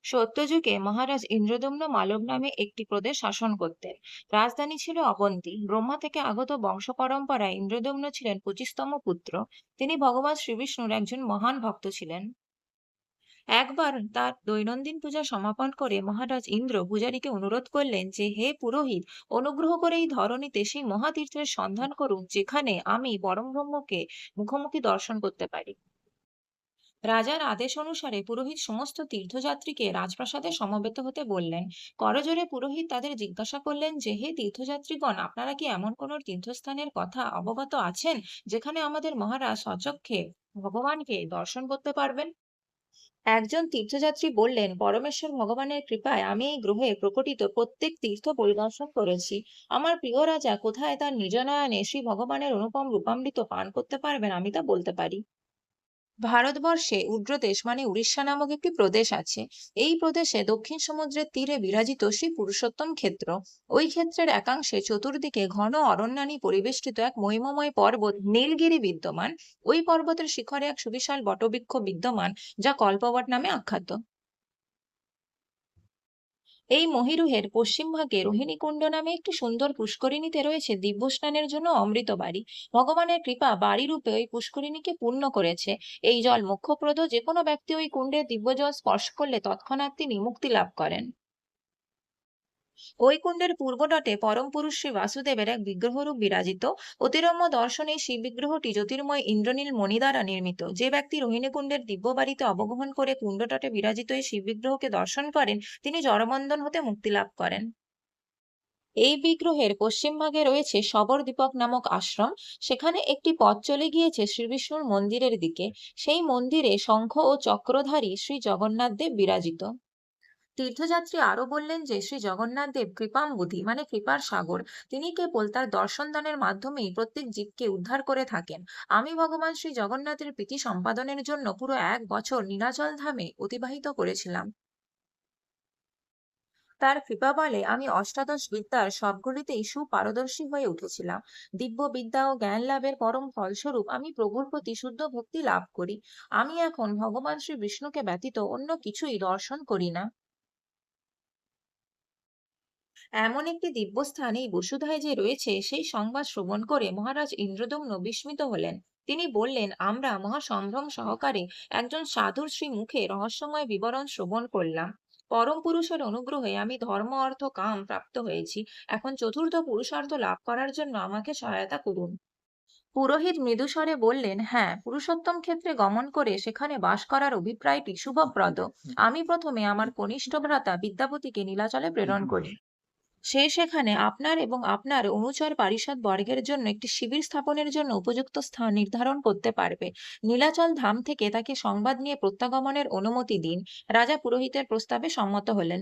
সত্যযুগে মহারাজ ইন্দ্রদম্ন মালব নামে একটি প্রদেশ শাসন করতেন। রাজধানী ছিল অবন্তী। ব্রহ্মা থেকে আগত বংশ পরম্পরায় ইন্দ্রদম্ন ছিলেন 25তম পুত্র। তিনি ভগবান শ্রীবিষ্ণুর একজন মহান ভক্ত ছিলেন। একবার তার দৈনন্দিন পূজা সমাপন করে মহারাজ ইন্দ্র পূজারীকে অনুরোধ করলেন যে, হে পুরোহিত, অনুগ্রহ করে এই ধরণীতে সেই মহাতীর্থের সন্ধান করুন যেখানে আমি পরমব্রহ্মকে মুখোমুখি দর্শন করতে পারি। রাজার আদেশ অনুসারে পুরোহিত সমস্ত তীর্থযাত্রীকে রাজপ্রাসাদে সমবেত হতে বললেন। করজোড়ে পুরোহিত তাদের জিজ্ঞাসা করলেন যে, হে তীর্থযাত্রীগণ, আপনারা কি এমন কোনো তীর্থস্থানের কথা অবগত আছেন যেখানে আমাদের মহারাজ স্বচক্ষে ভগবানকে দর্শন করতে পারবেন? একজন তীর্থযাত্রী বললেন, পরমেশ্বর ভগবানের কৃপায় আমি এই গ্রহে প্রকটিত প্রত্যেক তীর্থ পরিদর্শন করেছি। আমার প্রিয় রাজা কোথায় তার নিজ নয়নে শ্রী ভগবানের অনুপম রূপামৃত পান করতে পারবেন, আমি তা বলতে পারি। ভারতবর্ষে উগ্রদেশ মানে উড়িষ্যা নামক একটি প্রদেশ আছে। এই প্রদেশে দক্ষিণ সমুদ্রের তীরে বিরাজিত শ্রী পুরুষোত্তম ক্ষেত্র। ওই ক্ষেত্রের একাংশে চতুর্দিকে ঘন অরণ্যানী পরিবেষ্টিত এক মহিমময় পর্বত নীলগিরি বিদ্যমান। ওই পর্বতের শিখরে এক সুবিশাল বটবৃক্ষ বিদ্যমান, যা কল্পবট নামে আখ্যাত। এই মহীরুহের পশ্চিম ভাগে রোহিণীকুণ্ড নামে একটি সুন্দর পুষ্করিণীতে রয়েছে দিব্য স্নানের জন্য অমৃত বাড়ি। ভগবানের কৃপা বাড়ি রূপে ওই পুষ্করিণীকে পূর্ণ করেছে। এই জল মোক্ষপ্রদ, যে কোনো ব্যক্তি ওই কুণ্ডের দিব্য জল স্পর্শ করলে তৎক্ষণাৎ তিনি মুক্তি লাভ করেন। ওই কুণ্ডের পূর্ব তটে পরম পুরুষ শ্রী বাসুদেবের এক বিগ্রহরূপ বিরাজিত। অতিরম্য দর্শনে এই শিব বিগ্রহটি জ্যোতির্ময় ইন্দ্রনীল মণি দ্বারা নির্মিত। যে ব্যক্তি রোহিণী কুণ্ডের দিব্য বাড়িতে অবগমন করে কুণ্ড তটে বিরাজিত এই শিব বিগ্রহকে দর্শন করেন, তিনি জড়বন্ধন হতে মুক্তি লাভ করেন। এই বিগ্রহের পশ্চিম ভাগে রয়েছে শবর দ্বীপক নামক আশ্রম। সেখানে একটি পথ চলে গিয়েছে শ্রীবিষ্ণুর মন্দিরের দিকে। সেই মন্দিরে শঙ্খ ও চক্রধারী শ্রী জগন্নাথ দেব বিরাজিত। তীর্থযাত্রী আরো বললেন যে, শ্রী জগন্নাথ দেব কৃপাম্বুধি মানে কৃপার সাগর। তিনি কেবল তার দর্শন দানের মাধ্যমেই প্রত্যেক জীবকে উদ্ধার করে থাকেন। আমি ভগবান শ্রী জগন্নাথের প্রীতি সম্পাদনের জন্য পুরো 1 বছর নীলাচল ধামে অতিবাহিত করেছিলাম। তার কৃপা বলে আমি অষ্টাদশ বিদ্যার সবগুলিতেই সুপারদর্শী হয়ে উঠেছিলাম। দিব্য বিদ্যা ও জ্ঞান লাভের পরম ফলস্বরূপ আমি প্রভুর প্রতি শুদ্ধ ভক্তি লাভ করি। আমি এখন ভগবান শ্রী বিষ্ণুকে ব্যতীত অন্য কিছুই দর্শন করি না। এমন একটি দিব্যস্থান এই বসুধায় যে রয়েছে, সেই সংবাদ শ্রবণ করে মহারাজ ইন্দ্রদম্ন বিস্মিত হলেন। তিনি বললেন, আমরা মহা সম্ভ্রম সহকারে একজন সাধুর শ্রী মুখে রহস্যময় বিবরণ শ্রবণ করলাম। পরম পুরুষের অনুগ্রহে আমি ধর্ম অর্থ কাম প্রাপ্ত হয়েছি। এখন চতুর্থ পুরুষার্থ লাভ করার জন্য আমাকে সহায়তা করুন। পুরোহিত মৃদুস্বরে বললেন, হ্যাঁ, পুরুষোত্তম ক্ষেত্রে গমন করে সেখানে বাস করার অভিপ্রায়টি শুভপ্রদ। আমি প্রথমে আমার কনিষ্ঠ ভ্রাতা বিদ্যাপতিকে নীলাচলে প্রেরণ করি। সে সেখানে আপনার এবং আপনার অনুচর পারিষদ বর্গের জন্য একটি শিবির স্থাপনের জন্য উপযুক্ত স্থান নির্ধারণ করতে পারবে। নীলাচল ধাম থেকে তাকে সংবাদ নিয়ে প্রত্যাগমনের অনুমতি দিন। রাজা পুরোহিতের প্রস্তাবে সম্মত হলেন।